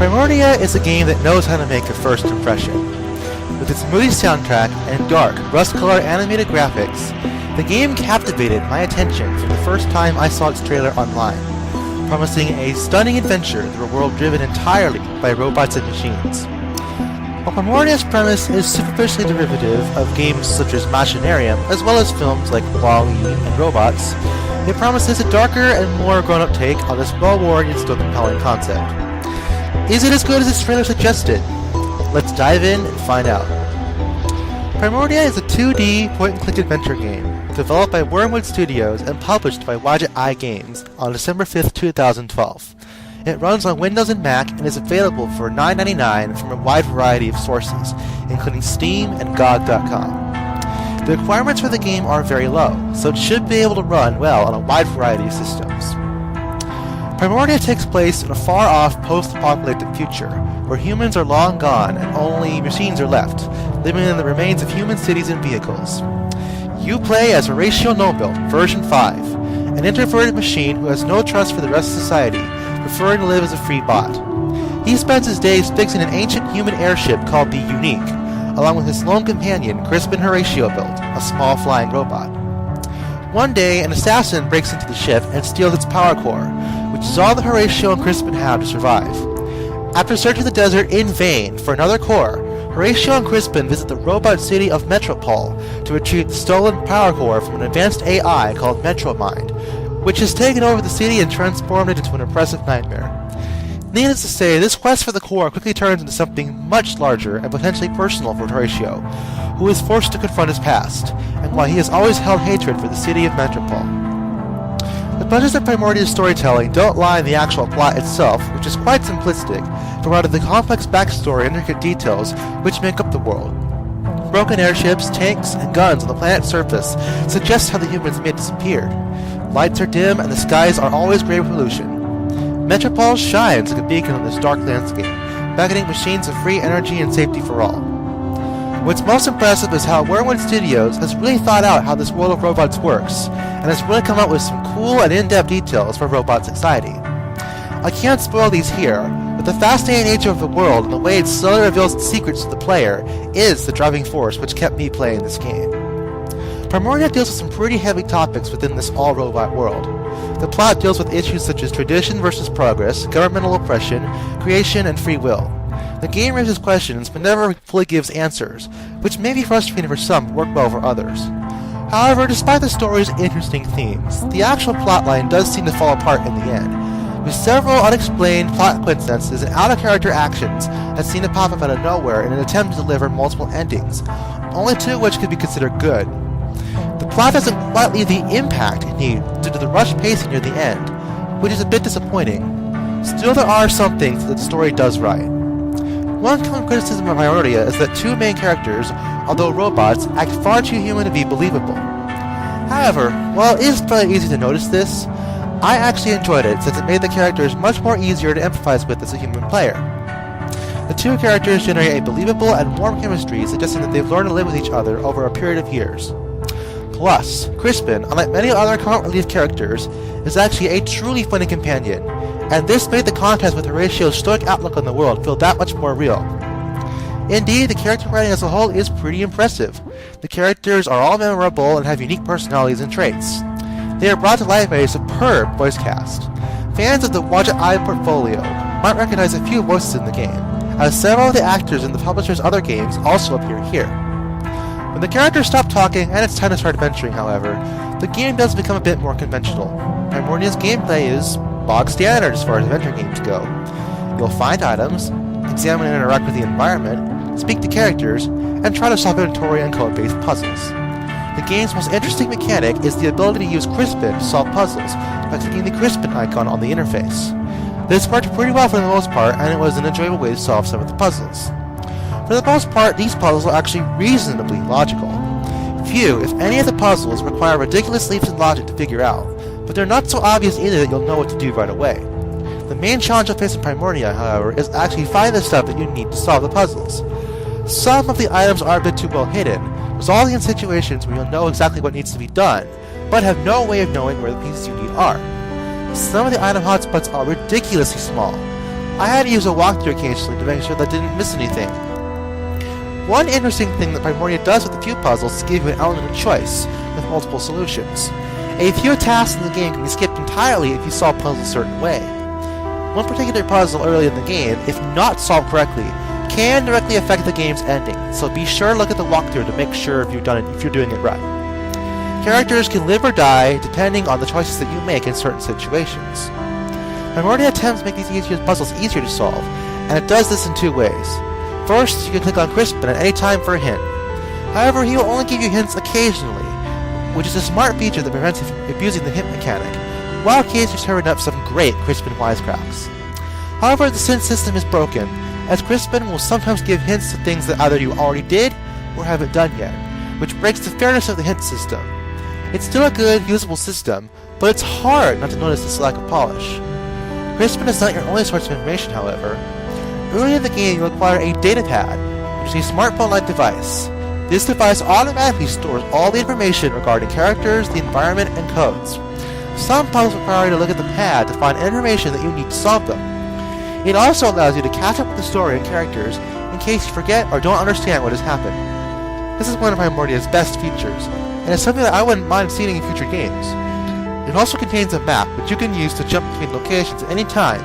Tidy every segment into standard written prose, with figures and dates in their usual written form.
Primordia is a game that knows how to make a first impression. With its moody soundtrack and dark, rust-colored animated graphics, the game captivated my attention from the first time I saw its trailer online, promising a stunning adventure through a world driven entirely by robots and machines. While Primordia's premise is superficially derivative of games such as Machinarium, as well as films like WALL-E and Robots, it promises a darker and more grown-up take on this well-worn yet still compelling concept. Is it as good as its trailer suggested? Let's dive in and find out. Primordia is a 2D point-and-click adventure game developed by Wormwood Studios and published by Wadjet Eye Games on December 5th, 2012. It runs on Windows and Mac and is available for $9.99 from a wide variety of sources, including Steam and GOG.com. The requirements for the game are very low, so it should be able to run well on a wide variety of systems. Primordia takes place in a far-off post-apocalyptic future, where humans are long gone and only machines are left, living in the remains of human cities and vehicles. You play as Horatio Noble, version 5, an introverted machine who has no trust for the rest of society, preferring to live as a free bot. He spends his days fixing an ancient human airship called the Unique, along with his lone companion, Crispin Horatio Built, a small flying robot. One day, an assassin breaks into the ship and steals its power core, which is all that Horatio and Crispin have to survive. After searching the desert in vain for another core, Horatio and Crispin visit the robot city of Metropole to retrieve the stolen power core from an advanced AI called Metromind, which has taken over the city and transformed it into an oppressive nightmare. Needless to say, this quest for the core quickly turns into something much larger and potentially personal for Horatio, who is forced to confront his past, and why he has always held hatred for the city of Metropole. The punches of Primordia's storytelling don't lie in the actual plot itself, which is quite simplistic, but rather the complex backstory and intricate details which make up the world. Broken airships, tanks, and guns on the planet's surface suggest how the humans may have disappeared. Lights are dim and the skies are always gray with pollution. Metropole shines like a beacon on this dark landscape, beckoning machines of free energy and safety for all. What's most impressive is how Wormwood Studios has really thought out how this world of robots works, and has really come up with some cool and in-depth details for robot society. I can't spoil these here, but the fascinating nature of the world and the way it slowly reveals its secrets to the player is the driving force which kept me playing this game. Primordia deals with some pretty heavy topics within this all-robot world. The plot deals with issues such as tradition versus progress, governmental oppression, creation, and free will. The game raises questions but never fully gives answers, which may be frustrating for some but work well for others. However, despite the story's interesting themes, the actual plotline does seem to fall apart in the end, with several unexplained plot coincidences and out-of-character actions that seem to pop up out of nowhere in an attempt to deliver multiple endings, only two of which could be considered good. The plot doesn't quite leave the impact it needs due to the rushed pacing near the end, which is a bit disappointing. Still, there are some things that the story does right. One common criticism of Primordia is that two main characters, although robots, act far too human to be believable. However, while it is fairly easy to notice this, I actually enjoyed it since it made the characters much more easier to empathize with as a human player. The two characters generate a believable and warm chemistry, suggesting that they've learned to live with each other over a period of years. Plus, Crispin, unlike many other comic relief characters, is actually a truly funny companion, and this made the contrast with Horatio's stoic outlook on the world feel that much more real. Indeed, the character writing as a whole is pretty impressive. The characters are all memorable and have unique personalities and traits. They are brought to life by a superb voice cast. Fans of the Wadjet Eye portfolio might recognize a few voices in the game, as several of the actors in the publisher's other games also appear here. When the characters stop talking and it's time to start adventuring, however, the game does become a bit more conventional. Primordia's gameplay is bog standard as far as adventure games go. You'll find items, examine and interact with the environment, speak to characters, and try to solve inventory and code-based puzzles. The game's most interesting mechanic is the ability to use Crispin to solve puzzles by clicking the Crispin icon on the interface. This worked pretty well for the most part, and it was an enjoyable way to solve some of the puzzles. For the most part, these puzzles are actually reasonably logical. Few, if any of the puzzles, require ridiculous leaps in logic to figure out, but they're not so obvious either that you'll know what to do right away. The main challenge you'll face in Primordia, however, is actually finding the stuff that you need to solve the puzzles. Some of the items are a bit too well hidden, resulting in situations where you'll know exactly what needs to be done, but have no way of knowing where the pieces you need are. Some of the item hotspots are ridiculously small, I had to use a walkthrough occasionally to make sure that I didn't miss anything. One interesting thing that Primordia does with a few puzzles is give you an element of choice, with multiple solutions. A few tasks in the game can be skipped entirely if you solve puzzles a certain way. One particular puzzle early in the game, if not solved correctly, can directly affect the game's ending, so be sure to look at the walkthrough to make sure if you're doing it right. Characters can live or die depending on the choices that you make in certain situations. Primordia attempts to make these puzzles easier to solve, and it does this in two ways. First, you can click on Crispin at any time for a hint. However, he will only give you hints occasionally, which is a smart feature that prevents you from abusing the hint mechanic, while occasionally serving up some great Crispin wisecracks. However, the hint system is broken, as Crispin will sometimes give hints to things that either you already did or haven't done yet, which breaks the fairness of the hint system. It's still a good, usable system, but it's hard not to notice this lack of polish. Crispin is not your only source of information, however. Early in the game, you acquire a datapad, which is a smartphone-like device. This device automatically stores all the information regarding characters, the environment, and codes. Some puzzles require you to look at the pad to find information that you need to solve them. It also allows you to catch up with the story and characters in case you forget or don't understand what has happened. This is one of Primordia's best features, and it's something that I wouldn't mind seeing in future games. It also contains a map which you can use to jump between locations at any time,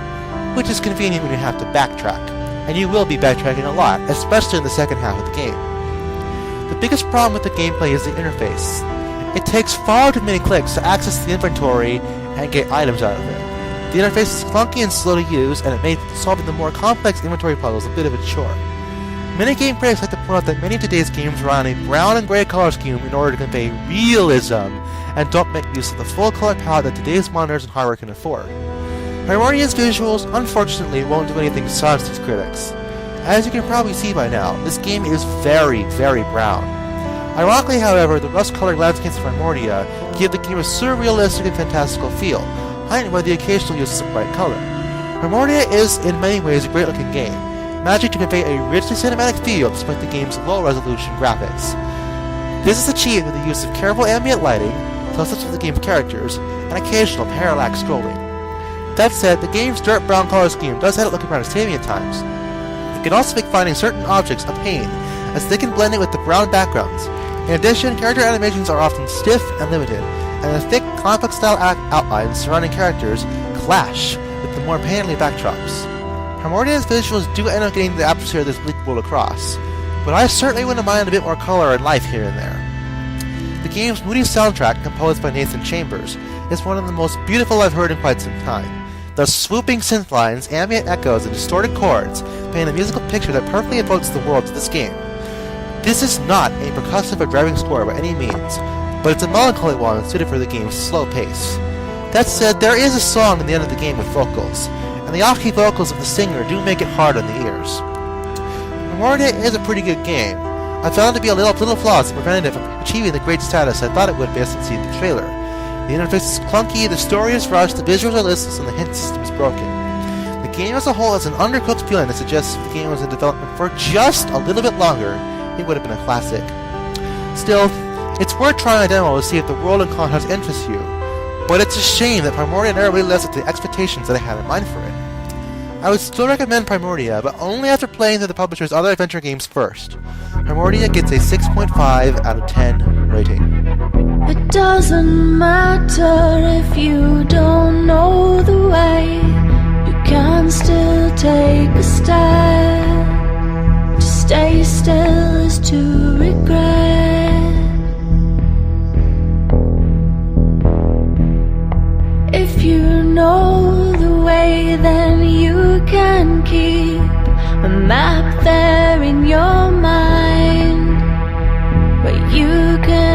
which is convenient when you have to backtrack, and you will be backtracking a lot, especially in the second half of the game. The biggest problem with the gameplay is the interface. It takes far too many clicks to access the inventory and get items out of it. The interface is clunky and slow to use, and it makes solving the more complex inventory puzzles a bit of a chore. Many game critics like to point out that many of today's games rely on a brown and gray color scheme in order to convey realism, and don't make use of the full color palette that today's monitors and hardware can afford. Primordia's visuals, unfortunately, won't do anything to silence these critics. As you can probably see by now, this game is very, very brown. Ironically, however, the rust-colored landscapes of Primordia give the game a surrealistic and fantastical feel, heightened by the occasional use of some bright color. Primordia is, in many ways, a great-looking game, managing to convey a richly cinematic feel despite the game's low-resolution graphics. This is achieved with the use of careful ambient lighting, close-ups of the game's characters, and occasional parallax scrolling. That said, the game's dark brown color scheme does have it looking rather samey at times. It can also make finding certain objects a pain, as they can blend in with the brown backgrounds. In addition, character animations are often stiff and limited, and the thick, complex-style outlines surrounding characters clash with the more painterly backdrops. Primordia's visuals do end up getting the atmosphere of this bleak world across, but I certainly wouldn't mind a bit more color and life here and there. The game's moody soundtrack, composed by Nathan Chambers, is one of the most beautiful I've heard in quite some time. The swooping synth lines, ambient echoes, and distorted chords paint a musical picture that perfectly evokes the world of this game. This is not a percussive or driving score by any means, but it's a melancholy one suited for the game's slow pace. That said, there is a song in the end of the game with vocals, and the off-key vocals of the singer do make it hard on the ears. Primordia is a pretty good game. I found it to be a little flaws that prevented it from achieving the great status I thought it would based on seeing the trailer. The interface is clunky, the story is rushed, the visuals are listless, and the hint system is broken. The game as a whole has an undercooked feeling that suggests if the game was in development for just a little bit longer, it would have been a classic. Still, it's worth trying a demo to see if the world and content interests you, but it's a shame that Primordia never really lives up to the expectations that I had in mind for it. I would still recommend Primordia, but only after playing through the publisher's other adventure games first. Primordia gets a 6.5 out of 10 rating. It doesn't matter if you don't know the way, you can still take a step. To stay still is to regret. If you know the way, then you can keep a map there in your mind, where you can